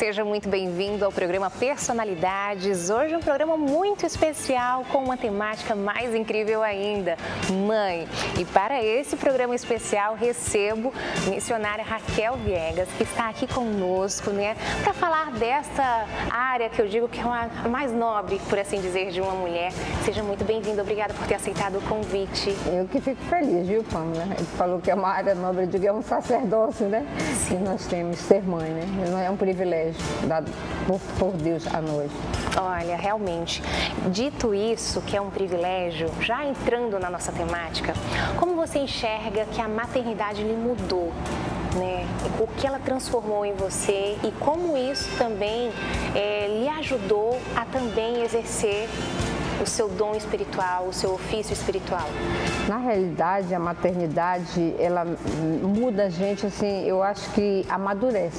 seja muito bem-vindo ao programa Personalidades. Hoje um programa muito especial com uma temática mais incrível ainda, mãe. E para esse programa especial recebo a missionária Raquel Viegas, que está aqui conosco, né, para falar desta área que eu digo que é a mais nobre, por assim dizer, de uma mulher. Seja muito bem-vinda, obrigada por ter aceitado o convite. Eu que fico feliz, viu, Pamela? Ele falou que é uma área nobre, eu digo, é um sacerdócio, né? Sim. Que nós temos ser mãe, né? Não é um privilégio dado por Deus a nós. Olha, realmente, dito isso, que é um privilégio, já entrando na nossa temática, como você enxerga que a maternidade lhe mudou, né? O que ela transformou em você e como isso também lhe ajudou a também exercer o seu dom espiritual, o seu ofício espiritual? Na realidade, a maternidade, ela muda a gente, assim, eu acho que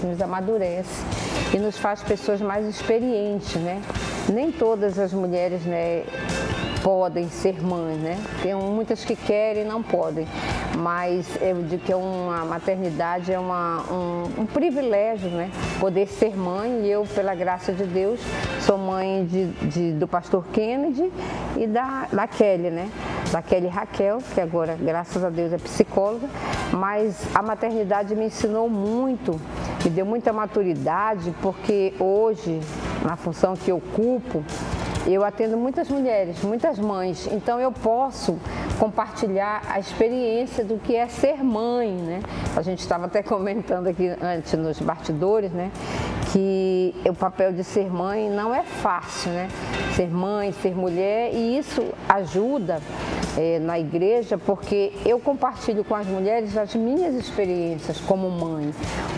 nos amadurece e nos faz pessoas mais experientes, né? Nem todas as mulheres, né, podem ser mães, né? Tem muitas que querem e não podem, mas eu digo que a maternidade é um privilégio, né? Poder ser mãe, e eu, pela graça de Deus, sou mãe do pastor Kennedy e da Kelly, né? Da Kelly Raquel, que agora, graças a Deus, é psicóloga, mas a maternidade me ensinou muito, me deu muita maturidade, porque hoje, na função que eu ocupo, eu atendo muitas mulheres, muitas mães, então eu posso compartilhar a experiência do que é ser mãe, né? A gente estava até comentando aqui antes nos bastidores, né? Que o papel de ser mãe não é fácil, né? Ser mãe, ser mulher, e isso ajuda na igreja, porque eu compartilho com as mulheres as minhas experiências como mãe,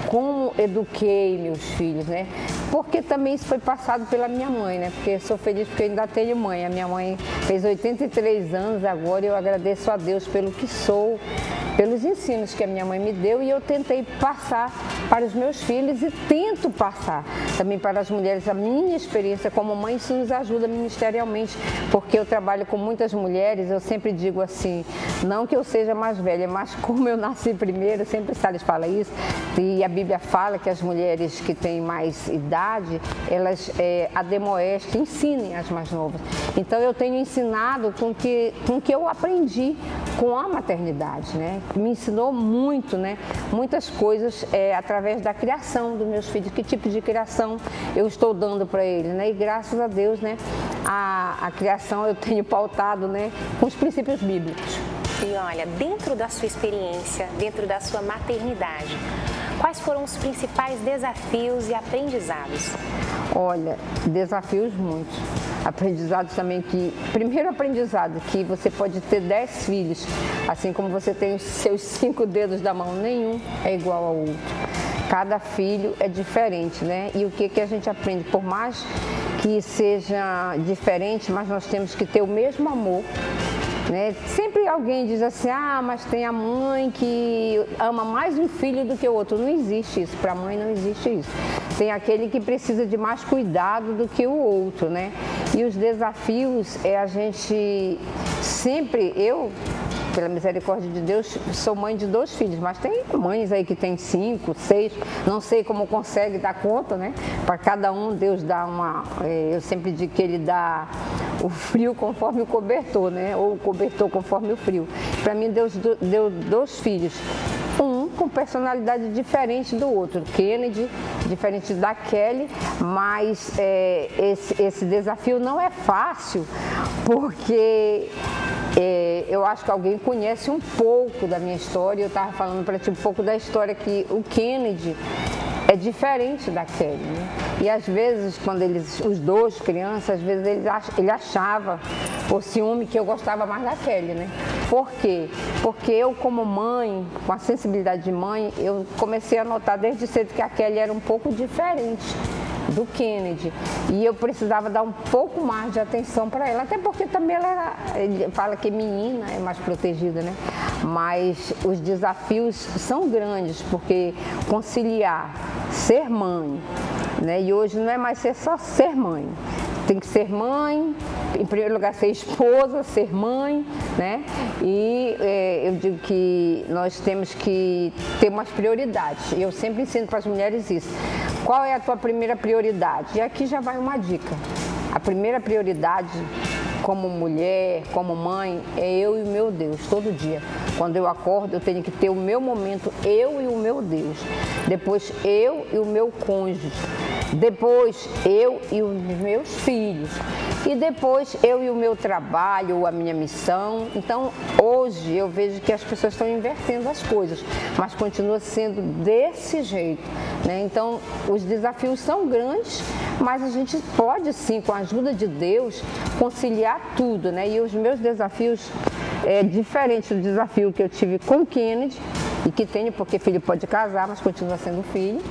como eduquei meus filhos, né? Porque também isso foi passado pela minha mãe, né? Porque sou feliz porque eu ainda tenho mãe. A minha mãe fez 83 anos agora e eu agradeço a Deus pelo que sou, pelos ensinos que a minha mãe me deu, e eu tentei passar para os meus filhos e tento passar também para as mulheres a minha experiência como mãe. Isso nos ajuda ministerialmente, porque eu trabalho com muitas mulheres. Eu sempre digo assim, não que eu seja mais velha, mas como eu nasci primeiro, sempre Salles fala isso, e a Bíblia fala que as mulheres que têm mais idade, elas ademoestem, ensinem as mais novas. Então eu tenho ensinado com que eu aprendi com a maternidade, né? Me ensinou muito, né? Muitas coisas através da criação dos meus filhos, que tipo de criação eu estou dando para eles, né? E graças a Deus, né? A criação eu tenho pautado, né? Com os princípios bíblicos. E olha, dentro da sua experiência, dentro da sua maternidade, quais foram os principais desafios e aprendizados? Olha, desafios muitos. Aprendizados também primeiro aprendizado, que você pode ter 10 filhos, assim como você tem os seus 5 dedos da mão, nenhum é igual ao outro. Cada filho é diferente, né? E o que a gente aprende? Por mais que seja diferente, mas nós temos que ter o mesmo amor, né? Sempre alguém diz assim, mas tem a mãe que ama mais um filho do que o outro. Não existe isso, para a mãe não existe isso. Tem aquele que precisa de mais cuidado do que o outro, né? E os desafios a gente sempre, pela misericórdia de Deus, sou mãe de 2 filhos, mas tem mães aí que tem 5, 6, não sei como consegue dar conta, né? Para cada um, Deus dá eu sempre digo que Ele dá o frio conforme o cobertor, né? Ou o cobertor conforme o frio. Para mim, Deus deu 2 filhos. Um com personalidade diferente do outro, Kennedy, diferente da Kelly, mas esse desafio não é fácil, porque eu acho que alguém conhece um pouco da minha história. Eu estava falando para ti um pouco da história que o Kennedy é diferente da Kelly, né? E às vezes, quando os 2 crianças, às vezes ele achava por ciúme que eu gostava mais da Kelly, né? Por quê? Porque eu, como mãe, com a sensibilidade de mãe, eu comecei a notar desde cedo que a Kelly era um pouco diferente do Kennedy, e eu precisava dar um pouco mais de atenção para ela, até porque também ele fala que menina é mais protegida, né? Mas os desafios são grandes, porque conciliar ser mãe, né? E hoje não é mais só ser mãe, tem que ser mãe, em primeiro lugar ser esposa, ser mãe, né? E eu digo que nós temos que ter umas prioridades. Eu sempre ensino para as mulheres isso. Qual é a tua primeira prioridade? E aqui já vai uma dica. A primeira prioridade, como mulher, como mãe, é eu e o meu Deus, todo dia. Quando eu acordo, eu tenho que ter o meu momento, eu e o meu Deus. Depois, eu e o meu cônjuge. Depois, eu e os meus filhos. E depois, eu e o meu trabalho, a minha missão. Então, hoje, eu vejo que as pessoas estão invertendo as coisas, mas continua sendo desse jeito, né? Então, os desafios são grandes, mas a gente pode, sim, com a ajuda de Deus, conciliar tudo, né? E os meus desafios é diferente do desafio que eu tive com o Kennedy, e que tenho, porque filho pode casar, mas continua sendo filho.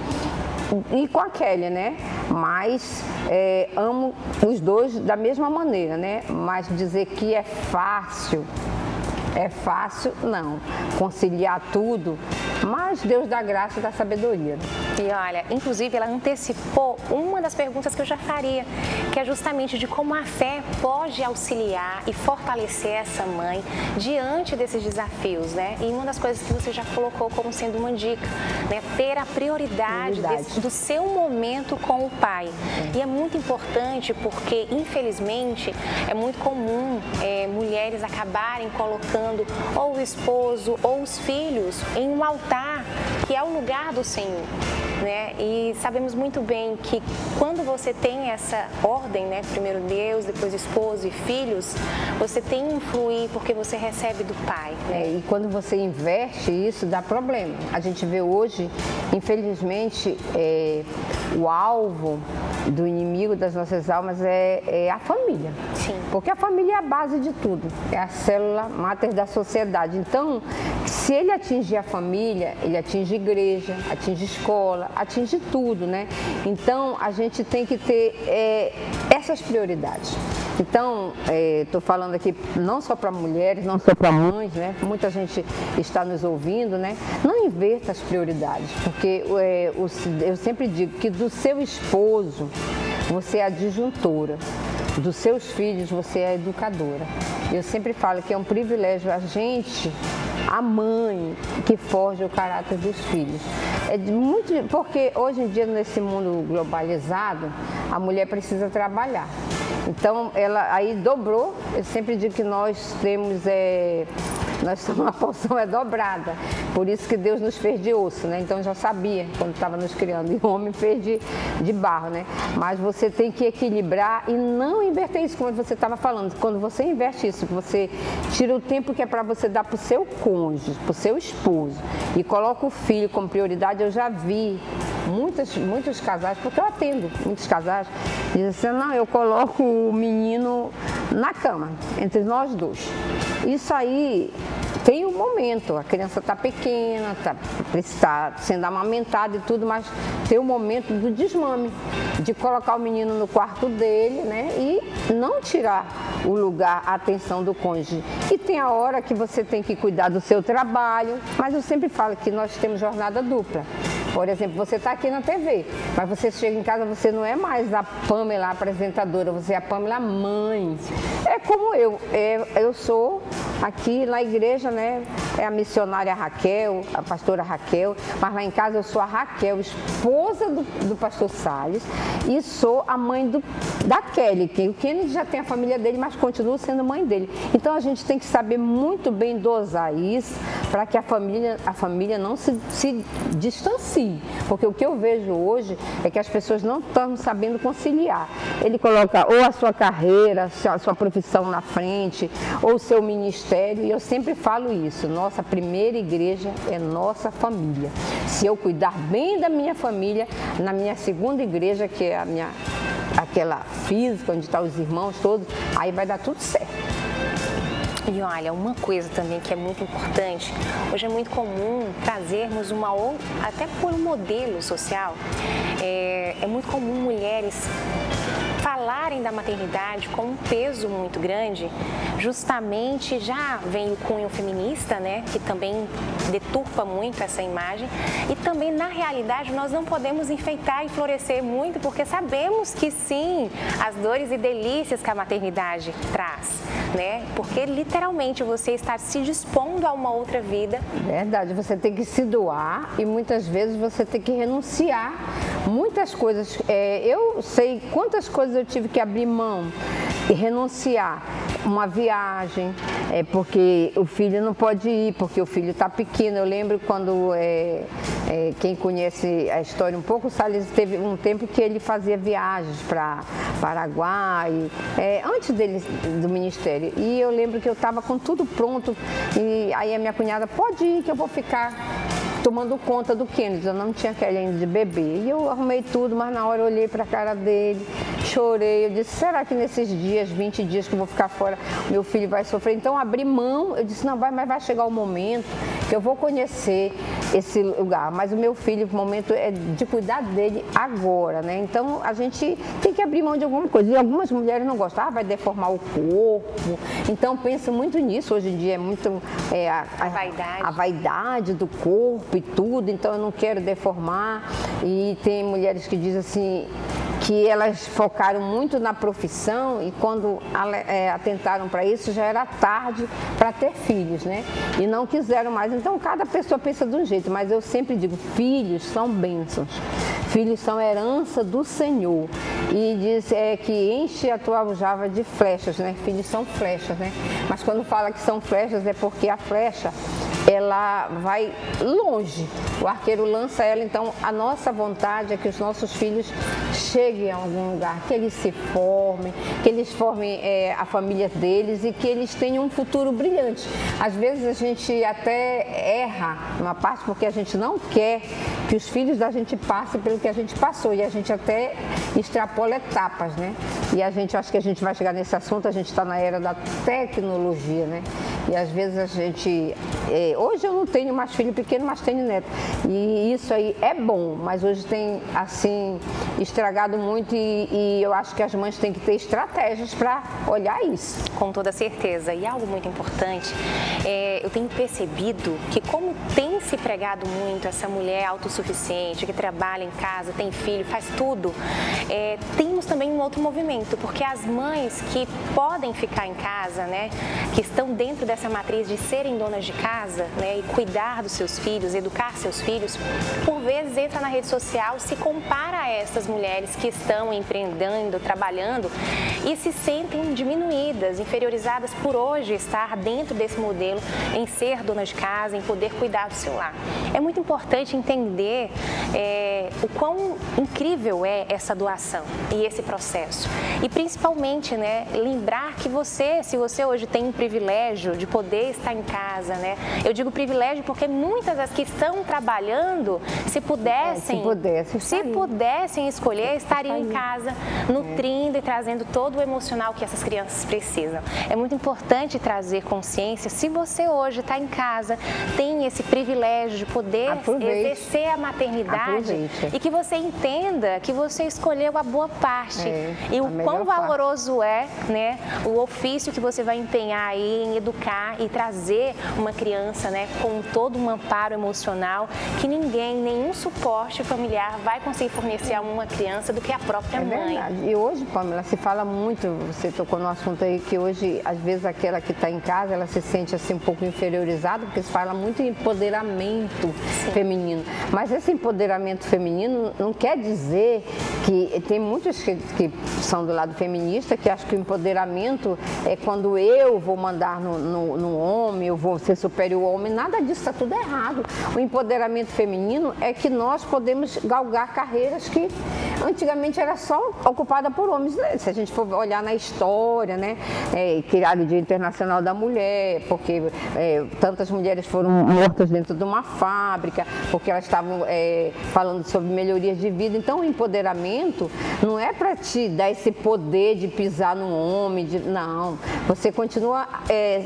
E com a Kelly, né? Mas amo os dois da mesma maneira, né? Mas dizer que é fácil, não. Conciliar tudo, mas Deus dá graça e dá sabedoria. E olha, inclusive ela antecipou uma das perguntas que eu já faria, que é justamente de como a fé pode auxiliar e fortalecer essa mãe diante desses desafios, né? E uma das coisas que você já colocou como sendo uma dica, né? Ter a prioridade do seu momento com o pai. E é muito importante porque, infelizmente, é muito comum mulheres acabarem colocando ou o esposo ou os filhos em um altar que é o lugar do Senhor, né? E sabemos muito bem que quando você tem essa ordem, né? Primeiro Deus, depois esposo e filhos, você tem que influir porque você recebe do Pai, né? E quando você inverte isso, dá problema. A gente vê hoje, infelizmente, o alvo do inimigo das nossas almas é a família. Sim. Porque a família é a base de tudo, é a célula máter da sociedade. Então, se ele atingir a família, ele atinge a igreja, atinge a escola, atinge tudo, né? Então, a gente tem que ter essas prioridades. Então, estou falando aqui não só para mulheres, não só para mães, né? Muita gente está nos ouvindo, né? Não inverta as prioridades, porque eu sempre digo que do seu esposo você é a disjuntora, dos seus filhos você é a educadora. Eu sempre falo que é um privilégio a mãe que forja o caráter dos filhos. Porque hoje em dia, nesse mundo globalizado, a mulher precisa trabalhar. Então, ela aí dobrou. Eu sempre digo que nós temos uma porção dobrada. Por isso que Deus nos fez de osso, né? Então, já sabia quando estava nos criando. E o homem fez de barro, né? Mas você tem que equilibrar e não inverter isso, como você estava falando. Quando você inverte isso, você tira o tempo que é para você dar para o seu cônjuge, para o seu esposo, e coloca o filho como prioridade. Eu já vi muitos casais, porque eu atendo muitos casais, dizem assim: não, eu coloco o menino na cama, entre nós dois. Isso aí tem um momento, a criança está pequena, está sendo amamentada e tudo, mas tem o momento do desmame, de colocar o menino no quarto dele, né? E não tirar o lugar, a atenção do cônjuge. E tem a hora que você tem que cuidar do seu trabalho, mas eu sempre falo que nós temos jornada dupla. Por exemplo, você está aqui na TV, mas você chega em casa, você não é mais a Pamela apresentadora, você é a Pamela mãe. É como eu sou aqui na igreja, né? É a missionária Raquel, a pastora Raquel, mas lá em casa eu sou a Raquel, esposa do pastor Salles, e sou a mãe da Kelly, que o Kennedy já tem a família dele, mas continua sendo mãe dele. Então a gente tem que saber muito bem dosar isso para que a família não se distancie. Porque o que eu vejo hoje é que as pessoas não estão sabendo conciliar. Ele coloca ou a sua carreira, a sua profissão na frente, ou o seu ministério, e eu sempre falo isso: nossa primeira igreja é nossa família. Se eu cuidar bem da minha família, na minha segunda igreja, que é aquela física, onde estão os irmãos todos, aí vai dar tudo certo. E olha, uma coisa também que é muito importante, hoje é muito comum trazermos até por um modelo social, é muito comum mulheres falarem da maternidade com um peso muito grande, justamente já vem o cunho feminista, né, que também deturpa muito essa imagem, e também na realidade nós não podemos enfeitar e florescer muito, porque sabemos que sim, as dores e delícias que a maternidade traz, né, porque literalmente você está se dispondo a uma outra vida. Verdade, você tem que se doar e muitas vezes você tem que renunciar Muitas coisas, eu sei quantas coisas eu tive que abrir mão e renunciar. Uma viagem, porque o filho não pode ir, porque o filho está pequeno. Eu lembro quando, quem conhece a história um pouco, o Salles teve um tempo que ele fazia viagens para Paraguai, antes dele do ministério. E eu lembro que eu estava com tudo pronto, e aí a minha cunhada, pode ir que eu vou ficar tomando conta do Kennedy. Eu não tinha aquele ainda de bebê. E eu arrumei tudo, mas na hora eu olhei para a cara dele, chorei. Eu disse, será que nesses dias, 20 dias que eu vou ficar fora, meu filho vai sofrer? Então abri mão, eu disse, não, mas vai chegar o momento que eu vou conhecer esse lugar. Mas o meu filho, o momento é de cuidar dele agora, né? Então a gente tem que abrir mão de alguma coisa. E algumas mulheres não gostam, vai deformar o corpo. Então penso muito nisso. Hoje em dia é muito a vaidade do corpo e tudo, então eu não quero deformar. E tem mulheres que dizem assim, que elas focaram muito na profissão e quando atentaram para isso já era tarde para ter filhos, né? E não quiseram mais. Então cada pessoa pensa de um jeito, mas eu sempre digo, filhos são bênçãos, filhos são herança do Senhor. E diz que enche a tua aljava de flechas, né? Filhos são flechas, né? Mas quando fala que são flechas é porque a flecha ela vai longe, o arqueiro lança ela, então a nossa vontade é que os nossos filhos cheguem a algum lugar, que eles se formem, que eles formem a família deles e que eles tenham um futuro brilhante. Às vezes a gente até erra uma parte porque a gente não quer que os filhos da gente passem pelo que a gente passou e a gente até extrapola etapas, né? E a gente, acho que a gente vai chegar nesse assunto, a gente está na era da tecnologia, né? E às vezes a gente... hoje eu não tenho mais filho pequeno, mas tenho neto. E isso aí é bom, mas hoje tem, assim, estragado muito e eu acho que as mães têm que ter estratégias para olhar isso. Com toda certeza. E algo muito importante, eu tenho percebido que como tem se pregado muito essa mulher autossuficiente, que trabalha em casa, tem filho, faz tudo, temos também um outro movimento, porque as mães que podem ficar em casa, né, que estão dentro dessa matriz de serem donas de casa, né, e cuidar dos seus filhos, educar seus filhos, por vezes entra na rede social, se compara a essas mulheres que estão empreendendo, trabalhando e se sentem diminuídas, inferiorizadas por hoje estar dentro desse modelo, em ser dona de casa, em poder cuidar do seu lar. É muito importante entender o quão incrível é essa doação e esse processo. E principalmente, né, lembrar que se você hoje tem um privilégio de poder estar em casa, né? Eu digo privilégio porque muitas das que estão trabalhando, se pudessem escolher, estariam em casa, nutrindo e trazendo todo o emocional que essas crianças precisam. É muito importante trazer consciência. Se você hoje está em casa, tem esse privilégio de poder exercer a maternidade e que você entenda que você escolheu a boa parte e o quão valoroso é, né, o ofício que você vai empenhar aí em educar e trazer uma criança, né, com todo um amparo emocional que nenhum suporte familiar vai conseguir fornecer a uma criança do que a própria mãe. Verdade. E hoje, Pamela, se fala muito, você tocou no assunto aí, que hoje, às vezes, aquela que está em casa, ela se sente assim um pouco inferiorizada, porque se fala muito em empoderamento feminino. Mas esse empoderamento feminino não quer dizer que tem muitos que são do lado feminista que acham que o empoderamento é quando eu vou mandar no homem, eu vou ser superior ao homem. Nada disso, está tudo errado. O empoderamento feminino é que nós podemos galgar carreiras que antigamente era só ocupada por homens. Se a gente for olhar na história, né, criado o Dia Internacional da Mulher, porque tantas mulheres foram mortas dentro de uma fábrica, porque elas estavam falando sobre melhorias de vida. Então o empoderamento não é para te dar esse poder de pisar no homem, não. Você continua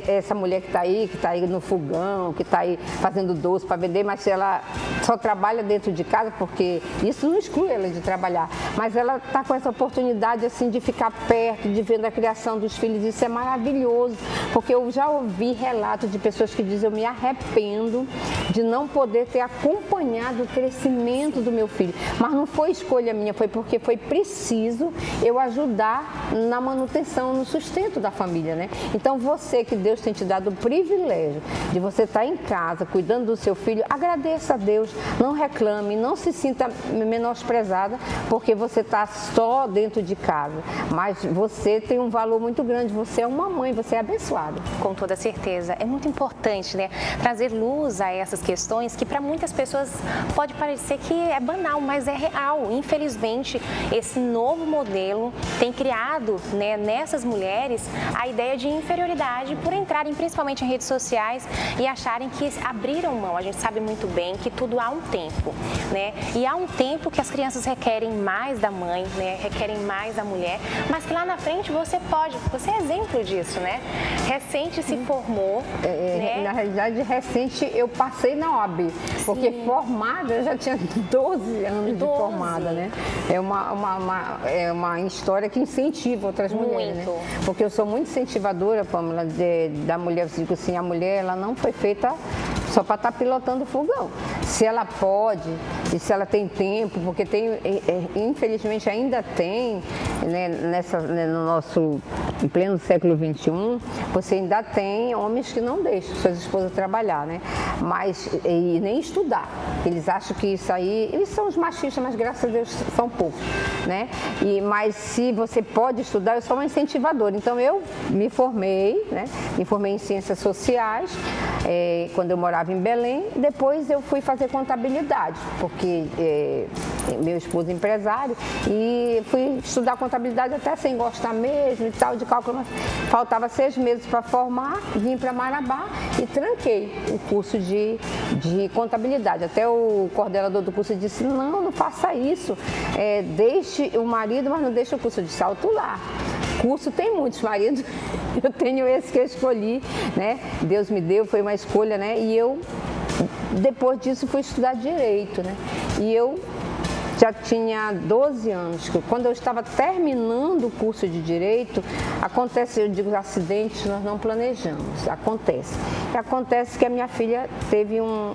essa mulher que está aí no fogão, que está aí fazendo doce para vender, mas ela só trabalha dentro de casa, porque isso não exclui ela de trabalhar, mas ela está com essa oportunidade assim de ficar perto, de ver a criação dos filhos. Isso é maravilhoso, porque eu já ouvi relatos de pessoas que dizem: eu me arrependo de não poder ter acompanhado do crescimento do meu filho. Mas não foi escolha minha, foi porque foi preciso eu ajudar na manutenção, no sustento da família, né? Então você, que Deus tem te dado o privilégio de você estar em casa, cuidando do seu filho, agradeça a Deus, não reclame, não se sinta menosprezada porque você está só dentro de casa. Mas você tem um valor muito grande, você é uma mãe, você é abençoada. Com toda certeza. É muito importante, né, trazer luz a essas questões que para muitas pessoas pode parecer que é banal, mas é real. Infelizmente, esse novo modelo tem criado, né, nessas mulheres a ideia de inferioridade por entrarem principalmente em redes sociais e acharem que abriram mão. A gente sabe muito bem que tudo há um tempo, né? E há um tempo que as crianças requerem mais da mãe, né, requerem mais da mulher, mas que lá na frente você é exemplo disso, né? Recente se formou, né? Na realidade, recente eu passei na OAB, porque formada eu já tinha 12 anos de formada, né? É uma história que incentiva outras mulheres, né? Porque eu sou muito incentivadora, Pamela, da mulher. Eu digo assim, a mulher, ela não foi feita só para estar pilotando o fogão. Se ela pode e se ela tem tempo, porque tem, infelizmente ainda tem, né, no nosso, em pleno século XXI, você ainda tem homens que não deixam suas esposas trabalhar, né? Mas, e nem estudar. Eles acham que isso aí, eles são os machistas, mas graças a Deus são poucos, né? Mas se você pode estudar, eu sou uma incentivadora. Então eu me formei, né? Me formei em ciências sociais, quando eu morava em Belém. Depois eu fui fazer contabilidade, porque meu esposo é empresário, e fui estudar contabilidade até sem gostar mesmo e tal, de cálculo. Faltava 6 meses para formar, vim para Marabá e tranquei o curso de contabilidade. Até o coordenador do curso disse, não faça isso, deixe o marido, mas não deixe o curso de salto lá. Curso tem muitos maridos, eu tenho esse que eu escolhi, né? Deus me deu, foi uma escolha, né? E eu, depois disso, fui estudar Direito, né? E eu já tinha 12 anos, quando eu estava terminando o curso de Direito, acontece, eu digo, acidentes nós não planejamos, acontece. E acontece que a minha filha teve um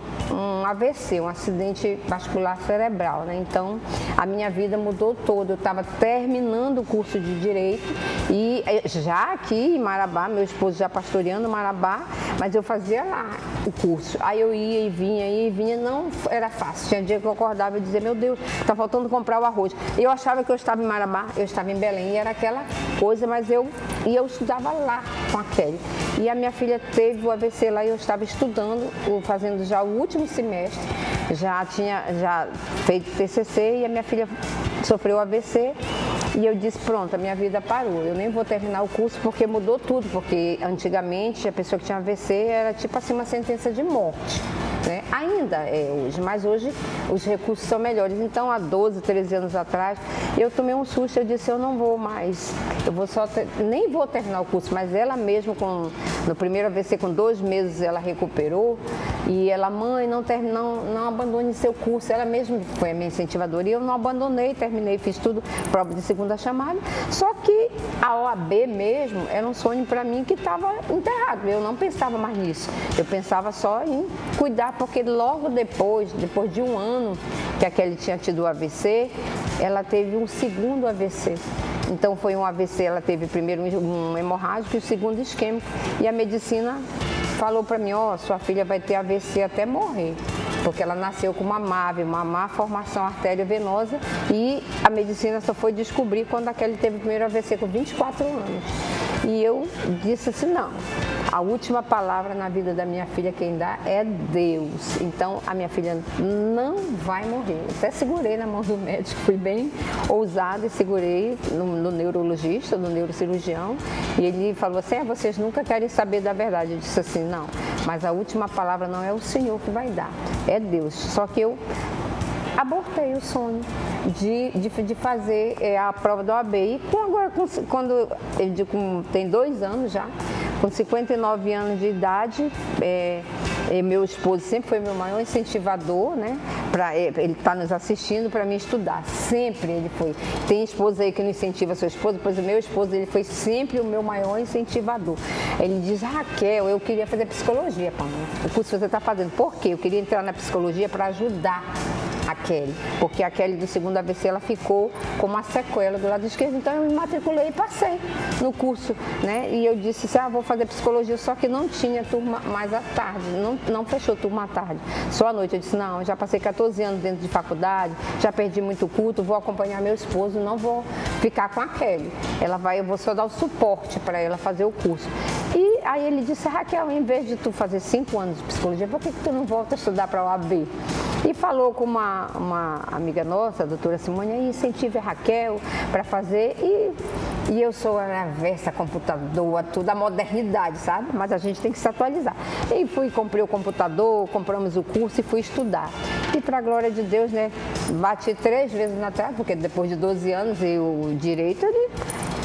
AVC, um acidente vascular cerebral, né? Então, a minha vida mudou toda. Eu estava terminando o curso de Direito e já aqui em Marabá, meu esposo já pastoreando Marabá, mas eu fazia lá o curso. Aí eu ia e vinha, não era fácil. Tinha dia que eu acordava e dizia, meu Deus, está faltando comprar o arroz. Eu achava que eu estava em Marabá, eu estava em Belém, e era aquela coisa, mas eu estudava lá com a Kelly. E a minha filha teve o AVC lá e eu estava estudando, fazendo já o último semestre, já tinha feito TCC, e a minha filha sofreu o AVC. E eu disse, pronto, a minha vida parou, eu nem vou terminar o curso porque mudou tudo, porque antigamente a pessoa que tinha AVC era tipo assim uma sentença de morte, né? Ainda é hoje, mas hoje os recursos são melhores. Então, há 12, 13 anos atrás, eu tomei um susto, eu disse, eu não vou mais, eu vou nem vou terminar o curso, mas ela mesmo, no primeiro AVC, com 2 meses, ela recuperou, e ela, mãe, não abandone seu curso, ela mesma foi a minha incentivadora, e eu não abandonei, terminei, fiz tudo, prova de segunda chamada, só que a OAB mesmo era um sonho para mim que estava enterrado, eu não pensava mais nisso, eu pensava só em cuidar, porque logo depois de 1 ano que a Kelly tinha tido o AVC, ela teve um segundo AVC. Então foi um AVC, ela teve primeiro um hemorrágico e o segundo isquêmico, e a medicina falou para mim, sua filha vai ter AVC até morrer, porque ela nasceu com uma má formação arteriovenosa, e a medicina só foi descobrir quando a Kelly teve o primeiro AVC com 24 anos. E eu disse assim, não, a última palavra na vida da minha filha quem dá é Deus. Então a minha filha não vai morrer. Até segurei na mão do médico, fui bem ousada e segurei no neurologista, no neurocirurgião, e ele falou assim, vocês nunca querem saber da verdade. Eu disse assim, não, mas a última palavra não é o Senhor que vai dar, é Deus. Só que eu abortei o sonho de fazer a prova da OAB. E quando eu digo, tem 2 anos já, com 59 anos de idade, E meu esposo sempre foi meu maior incentivador, né? Ele está nos assistindo para mim estudar. Sempre ele foi. Tem esposa aí que não incentiva a sua esposa, pois o meu esposo ele foi sempre o meu maior incentivador. Ele diz: Raquel, eu queria fazer psicologia, Pamela. O curso que você está fazendo. Por quê? Eu queria entrar na psicologia para ajudar a Kelly, porque a Kelly do segundo AVC ela ficou com uma sequela do lado esquerdo, então eu me matriculei e passei no curso, né? E eu disse assim, vou fazer psicologia, só que não tinha turma mais à tarde, não fechou turma à tarde, só à noite. Eu disse, não, já passei 14 anos dentro de faculdade, já perdi muito culto, vou acompanhar meu esposo, não vou ficar com a Kelly. Eu vou só dar o suporte para ela fazer o curso. E aí ele disse, Raquel, em vez de tu fazer 5 anos de psicologia, por que tu não volta a estudar para a OAB? E falou com uma amiga nossa, a doutora Simone, aí incentive a Raquel para fazer, e eu sou avessa a computador, tudo, a modernidade, sabe? Mas a gente tem que se atualizar. E comprei o computador, compramos o curso e fui estudar. E para a glória de Deus, né, bati 3 vezes na trave, porque depois de 12 anos e o direito,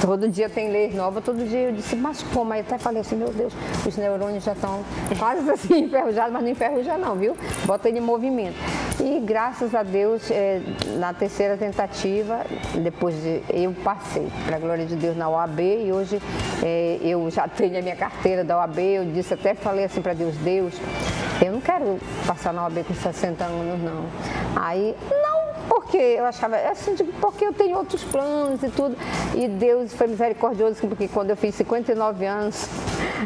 todo dia tem lei nova, todo dia eu disse, mas como? Aí até falei assim, meu Deus, os neurônios já estão quase assim enferrujados, mas não enferruja não, viu? Bota ele em movimento. E graças a Deus, na 3ª tentativa, eu passei, para a glória de Deus, na OAB, e hoje eu já tenho a minha carteira da OAB, eu disse, até falei assim para Deus, eu não quero passar na OAB com 60 anos, não. Aí, porque eu achava, assim, porque eu tenho outros planos e tudo, e Deus foi misericordioso, porque quando eu fiz 59 anos,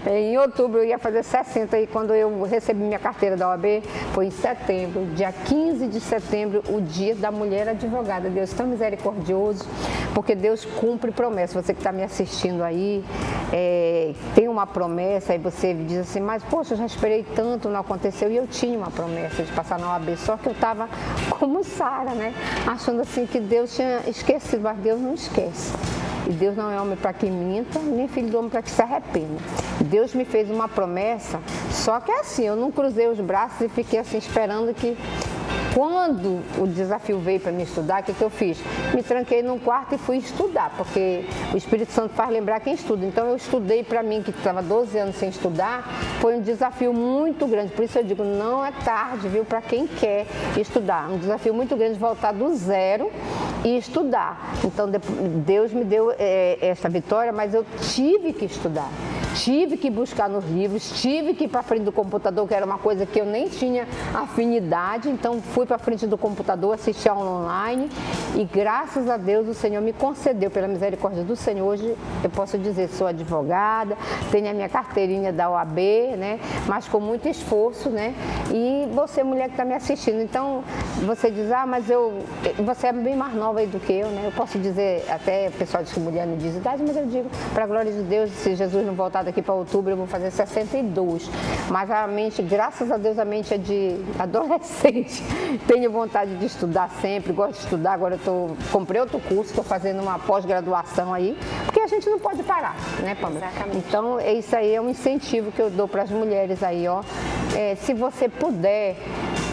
em outubro eu ia fazer 60, e quando eu recebi minha carteira da OAB, foi em setembro, dia 15 de setembro, o dia da mulher advogada. Deus tão misericordioso, porque Deus cumpre promessa. Você que está me assistindo aí, tem uma promessa, e você diz assim, mas poxa, eu já esperei tanto, não aconteceu, e eu tinha uma promessa de passar na OAB, só que eu estava como Sara, né? Achando assim que Deus tinha esquecido, mas Deus não esquece. E Deus não é homem para que minta, nem filho do homem para que se arrependa. Deus me fez uma promessa, só que assim, eu não cruzei os braços e fiquei assim esperando que... Quando o desafio veio para me estudar, o que eu fiz? Me tranquei num quarto e fui estudar, porque o Espírito Santo faz lembrar quem estuda. Então eu estudei para mim, que estava 12 anos sem estudar, foi um desafio muito grande. Por isso eu digo, não é tarde, viu, para quem quer estudar. Um desafio muito grande voltar do zero e estudar. Então Deus me deu essa vitória, mas eu tive que estudar. Tive que buscar nos livros, tive que ir para frente do computador, que era uma coisa que eu nem tinha afinidade, então fui para frente do computador, assisti aula online, e graças a Deus o Senhor me concedeu, pela misericórdia do Senhor, hoje eu posso dizer, sou advogada, tenho a minha carteirinha da OAB, né, mas com muito esforço, né, e você, mulher que está me assistindo, então você diz, mas você é bem mais nova aí do que eu, né, eu posso dizer, até o pessoal diz que mulher não diz idade, mas eu digo, para a glória de Deus, se Jesus não voltar daqui para outubro, eu vou fazer 62. Mas a mente, graças a Deus, a mente é de adolescente. Tenho vontade de estudar sempre, gosto de estudar. Agora comprei outro curso, estou fazendo uma pós-graduação aí, porque a gente não pode parar, né, Pamela? Exatamente. Então, isso aí é um incentivo que eu dou para as mulheres aí, ó. Se você puder,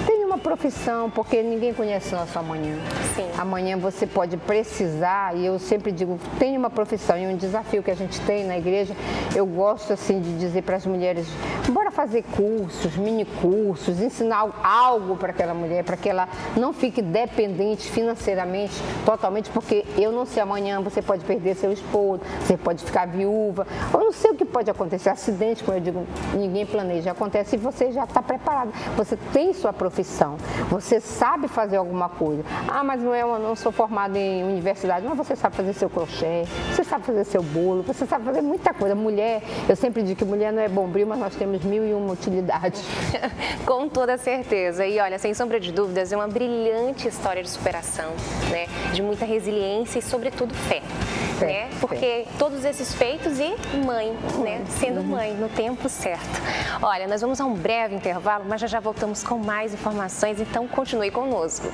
tenha uma profissão, porque ninguém conhece o nosso amanhã. Sim. Amanhã você pode precisar, e eu sempre digo, tenha uma profissão, e um desafio que a gente tem na igreja, eu gosto assim de dizer para as mulheres, bora fazer cursos, mini cursos, ensinar algo para aquela mulher, para que ela não fique dependente financeiramente, totalmente, porque eu não sei, amanhã você pode perder seu esposo, você pode ficar viúva, eu não sei o que pode acontecer, acidente, como eu digo, ninguém planeja, acontece e você já está preparado, você tem sua profissão, você sabe fazer alguma coisa, mas não sou formada em universidade, mas você sabe fazer seu crochê, você sabe fazer seu bolo, você sabe fazer muita coisa. Mulher, eu sempre digo que mulher não é bombril, mas nós temos 1001 utilidades. Com toda certeza. E olha, sem sombra de dúvidas, é uma brilhante história de superação, né? De muita resiliência e, sobretudo, fé. Né? Porque todos esses feitos e mãe, né? Sendo mãe no tempo certo. Olha, nós vamos a um breve intervalo, mas já voltamos com mais informações, então continue conosco.